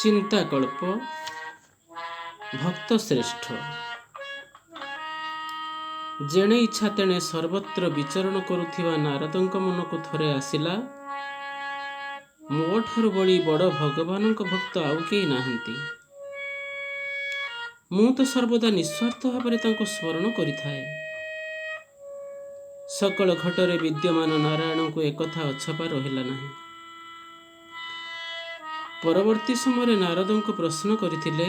ଚିନ୍ତାକଳ୍ପ ଭକ୍ତ ଶ୍ରେଷ୍ଠ। ଯେଣେ ଇଚ୍ଛା ତେଣେ ସର୍ବତ୍ର ବିଚରଣ କରୁଥିବା ନାରଦଙ୍କ ମନକୁ ଥରେ ଆସିଲା, ମୋ ଠାରୁ ବଳି ବଡ଼ ଭଗବାନଙ୍କ ଭକ୍ତ ଆଉ କେହି ନାହାନ୍ତି। ମୁଁ ତ ସର୍ବଦା ନିଃସ୍ୱାର୍ଥ ଭାବରେ ତାଙ୍କୁ ସ୍ମରଣ କରିଥାଏ। ସକଳ ଘଟରେ ବିଦ୍ୟମାନ ନାରାୟଣଙ୍କୁ ଏକଥା ଅଛପା ରହିଲା ନାହିଁ। ପରବର୍ତ୍ତୀ ସମୟରେ ନାରଦଙ୍କୁ ପ୍ରଶ୍ନ କରିଥିଲେ,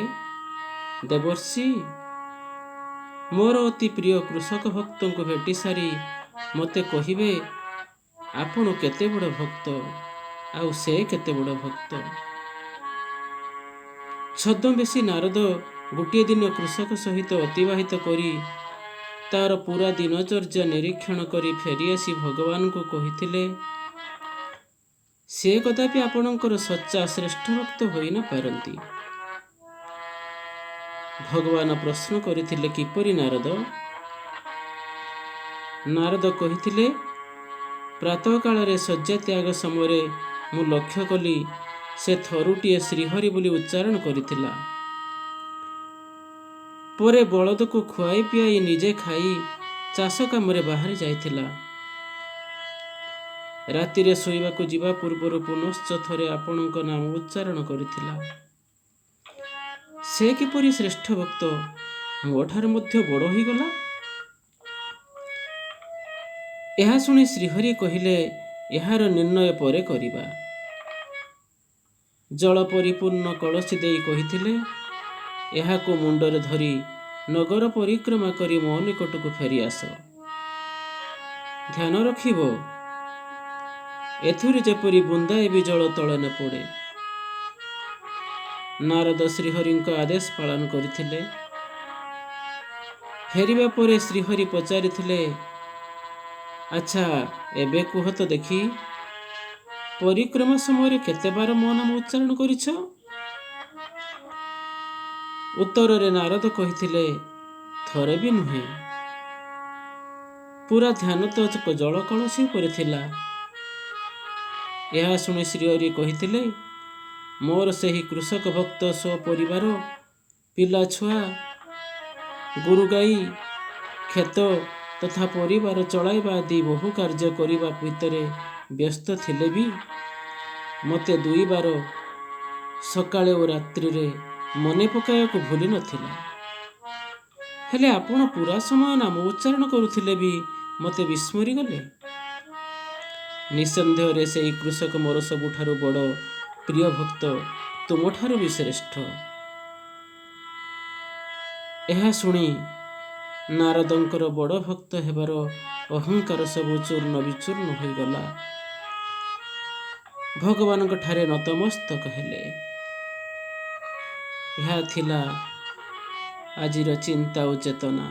ଦେବର୍ଷି, ମୋର ଅତି ପ୍ରିୟ କୃଷକ ଭକ୍ତଙ୍କୁ ଭେଟି ସାରି ମୋତେ କହିବେ ଆପଣ କେତେ ବଡ଼ ଭକ୍ତ ଆଉ ସେ କେତେ ବଡ଼ ଭକ୍ତ। ଛଦ୍ମବେଶୀ ନାରଦ ଗୋଟିଏ ଦିନ କୃଷକ ସହିତ ଅତିବାହିତ କରି ତାର ପୁରା ଦିନଚର୍ଯ୍ୟା ନିରୀକ୍ଷଣ କରି ଫେରିଆସି ଭଗବାନଙ୍କୁ କହିଥିଲେ, ସେ କଦାପି ଆପଣଙ୍କର ସଚ୍ଚା ଶ୍ରେଷ୍ଠ ଭକ୍ତ ହୋଇ ନ ପାରନ୍ତି। ଭଗବାନ ପ୍ରଶ୍ନ କରିଥିଲେ, କିପରି ନାରଦ? ନାରଦ କହିଥିଲେ, ପ୍ରାତଃ କାଳରେ ଶଯ୍ୟା ତ୍ୟାଗ ସମୟରେ ମୁଁ ଲକ୍ଷ୍ୟ କଲି ସେ ଥରୁଟିଏ ଶ୍ରୀହରି ବୋଲି ଉଚ୍ଚାରଣ କରିଥିଲା। ପରେ ବଳଦକୁ ଖୁଆଇ ପିଆଇ ନିଜେ ଖାଇ ଚାଷ କାମରେ ବାହାରି ଯାଇଥିଲା। ରାତିରେ ଶୋଇବାକୁ ଯିବା ପୂର୍ବରୁ ପୁନଶ୍ଚ ଥରେ ଆପଣଙ୍କ ନାମ ଉଚ୍ଚାରଣ କରିଥିଲା। ସେ କିପରି ଶ୍ରେଷ୍ଠ ଭକ୍ତ ମୋ ଠାରୁ ମଧ୍ୟ ବଡ଼ ହୋଇଗଲା? ଏହା ଶୁଣି ଶ୍ରୀହରି କହିଲେ, ଏହାର ନିର୍ଣ୍ଣୟ ପରେ କରିବା। ଜଳ ପରିପୂର୍ଣ୍ଣ କଳସୀ ଦେଇ କହିଥିଲେ, ଏହାକୁ ମୁଣ୍ଡରେ ଧରି ନଗର ପରିକ୍ରମା କରି ମୋ ନିକଟକୁ ଫେରିଆସ। ଧ୍ୟାନ ରଖିବ, ଏଥିରୁ ଯେପରି ବୁନ୍ଦାଏ ବି ଜଳ ତଳେ ନ ପଡ଼େ। ନାରଦ ଶ୍ରୀହରିଙ୍କ ଆଦେଶ ପାଳନ କରିଥିଲେ। ଫେରିବା ପରେ ଶ୍ରୀହରି ପଚାରିଥିଲେ, ଆଚ୍ଛା, ଏବେ କୁହ ତ ଦେଖି, ପରିକ୍ରମା ସମୟରେ କେତେବାର ମୋ ନାମ ଉଚ୍ଚାରଣ କରିଛ? ଉତ୍ତରରେ ନାରଦ କହିଥିଲେ, ଥରେ ବି ନୁହେଁ। ପୁରା ଧ୍ୟାନ ତ ଜଳ କଳସୀ ଉପରେ ଥିଲା। ଏହା ଶୁଣି ଶ୍ରୀହରି କହିଥିଲେ, ମୋର ସେହି କୃଷକ ଭକ୍ତ ସପରିବାର ପିଲାଛୁଆ, ଗୋରୁଗାଈ, କ୍ଷେତ ତଥା ପରିବାର ଚଳାଇବା ଆଦି ବହୁ କାର୍ଯ୍ୟ କରିବା ଭିତରେ ବ୍ୟସ୍ତ ଥିଲେ ବି ମୋତେ ଦୁଇବାର ସକାଳେ ଓ ରାତ୍ରିରେ ମନେ ପକାଇବାକୁ ଭୁଲି ନଥିଲା। ହେଲେ ଆପଣ ପୁରା ସମୟ ନାମ ଉଚ୍ଚାରଣ କରୁଥିଲେ ବି ମୋତେ ବିସ୍ମରି ଗଲେ। ନିଃସନ୍ଦେହରେ ସେହି କୃଷକ ମୋର ସବୁଠାରୁ ବଡ଼ ପ୍ରିୟ ଭକ୍ତ, ତୁମଠାରୁ ବି ଶ୍ରେଷ୍ଠ। ଏହା ଶୁଣି ନାରଦଙ୍କର ବଡ଼ ଭକ୍ତ ହେବାର ଅହଙ୍କାର ସବୁ ଚୂର୍ଣ୍ଣ ବିଚୂର୍ଣ୍ଣ ହୋଇଗଲା। ଭଗବାନଙ୍କ ଠାରେ ନତମସ୍ତକ ହେଲେ। ଏହା ଥିଲା ଆଜିର ଚିନ୍ତା ଓ ଚେତନା।